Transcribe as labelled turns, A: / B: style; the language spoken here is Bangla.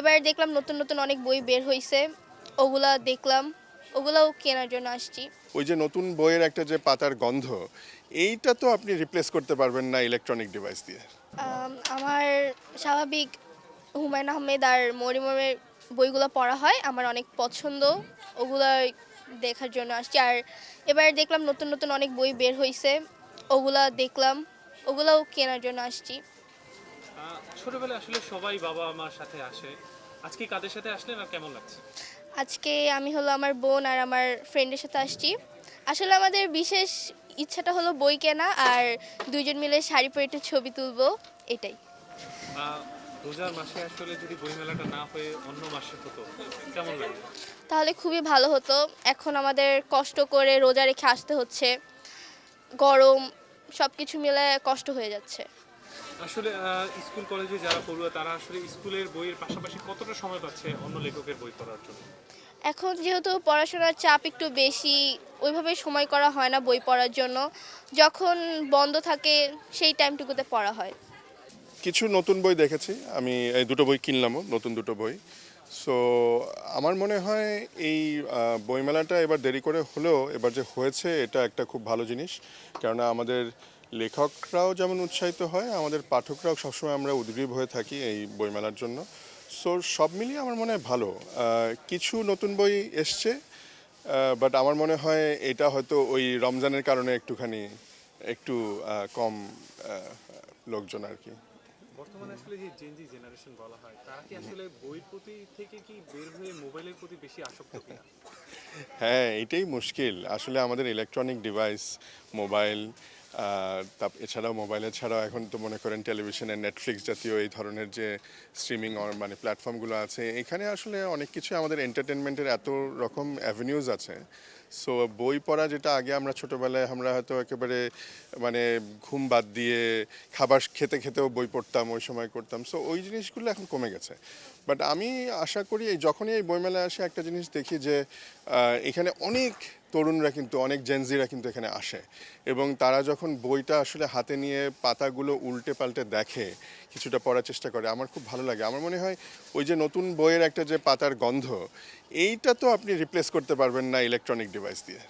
A: এবার দেখলাম নতুন নতুন অনেক বই বের হইছে, ওগুলা দেখলাম, ওগুলাও কেনার জন্য আসছি।
B: ওই যে নতুন বইয়ের একটা যে পাতার গন্ধ, এইটা তো আপনি রিপ্লেস করতে পারবেন না ইলেকট্রনিক ডিভাইস দিয়ে।
A: আমার স্বাভাবিক হুমায়ুন আহমেদ আর মরিয়মের বইগুলো পড়া হয়, আমার অনেক পছন্দ, ওগুলা দেখার জন্য আসছি। আর এবার দেখলাম নতুন নতুন অনেক বই বের হইছে, ওগুলা দেখলাম, ওগুলাও কেনার জন্য আসছি।
C: ছোটবেলায় আসলে সবাই বাবা মার সাথে আসে, আজকে কাদের সাথে আসলেন আর কেমন লাগছে?
A: আজকে আমি হলো আমার বোন আর আমার ফ্রেন্ডের সাথে আসছি। আসলে আমাদের বিশেষ ইচ্ছাটা হলো বই কেনা আর দুইজন মিলে শাড়ি পরে একটু ছবি তুলবো, এটাই।
C: রোজার মাসে আসলে যদি বইমেলাটা না হয়ে অন্য মাসে হতো কেমন লাগে?
A: তাহলে খুবই ভালো হতো। এখন আমাদের কষ্ট করে রোজা রেখে আসতে হচ্ছে, গরম সব কিছু মিলে কষ্ট হয়ে যাচ্ছে।
C: আসলে স্কুল কলেজে যারা পড়ুয়া তারা আসলে স্কুলের বইয়ের পাশাপাশি কতটা সময় পাচ্ছে অন্য লেখকের বই পড়ার জন্য?
A: এখন যেহেতু পড়াশোনার চাপ একটু বেশি, ওইভাবে সময় করা হয় না বই পড়ার জন্য। যখন বন্ধ থাকে সেই টাইমটুকুতে পড়া হয়।
B: কিছু নতুন বই দেখেছি আমি, এই দুটো বই কিনলামও, নতুন দুটো বই। সো আমার মনে হয় এই বইমেলাটা এবার দেরি করে হলেও এবার যে হয়েছে এটা একটা খুব ভালো জিনিস। কেননা আমাদের লেখকরাও যেমন উৎসাহিত হয়, আমাদের পাঠকরাও সবসময় আমরা উদ্গ্রীব হয়ে থাকি এই বইমেলার জন্য। সো সব মিলিয়ে আমার মনে হয় ভালো। কিছু নতুন বই এসছে, বাট আমার মনে হয় এটা হয়তো ওই রমজানের কারণে একটু কম লোকজন আর কি।
C: বর্তমানে আসলে যে জেনজি জেনারেশন বলা হয় তারা কি আসলে বইয়ের প্রতি থেকে কি বের হয়ে মোবাইলের প্রতি বেশি আসক্ত কিনা?
B: হ্যাঁ, এটাই মুশকিল আসলে আমাদের ইলেকট্রনিক ডিভাইস, মোবাইল, এছাড়াও মোবাইলের ছাড়াও এখন তো মনে করেন টেলিভিশনে নেটফ্লিক্স জাতীয় এই ধরনের যে স্ট্রিমিং মানে প্ল্যাটফর্মগুলো আছে, এখানে আসলে অনেক কিছু আমাদের এন্টারটেনমেন্টের এত রকম অ্যাভিনিউজ আছে। সো বই পড়া যেটা আগে আমরা ছোটোবেলায় আমরা হয়তো একেবারে মানে ঘুম বাদ দিয়ে খাবার খেতে খেতেও বই পড়তাম, ওই সময় করতাম, সো ওই জিনিসগুলো এখন কমে গেছে। বাট আমি আশা করি যখনই এই বইমেলায় আসে একটা জিনিস দেখি যে এখানে অনেক তরুণরা কিন্তু, অনেক জেনজিরা কিন্তু এখানে আসে, এবং তারা যখন বইটা আসলে হাতে নিয়ে পাতাগুলো উল্টে পাল্টে দেখে, কিছুটা পড়ার চেষ্টা করে, আমার খুব ভালো লাগে। আমার মনে হয় ওই যে নতুন বইয়ের একটা যে পাতার গন্ধ, এইটা তো আপনি রিপ্লেস করতে পারবেন না ইলেকট্রনিক ডিভাইস দিয়ে।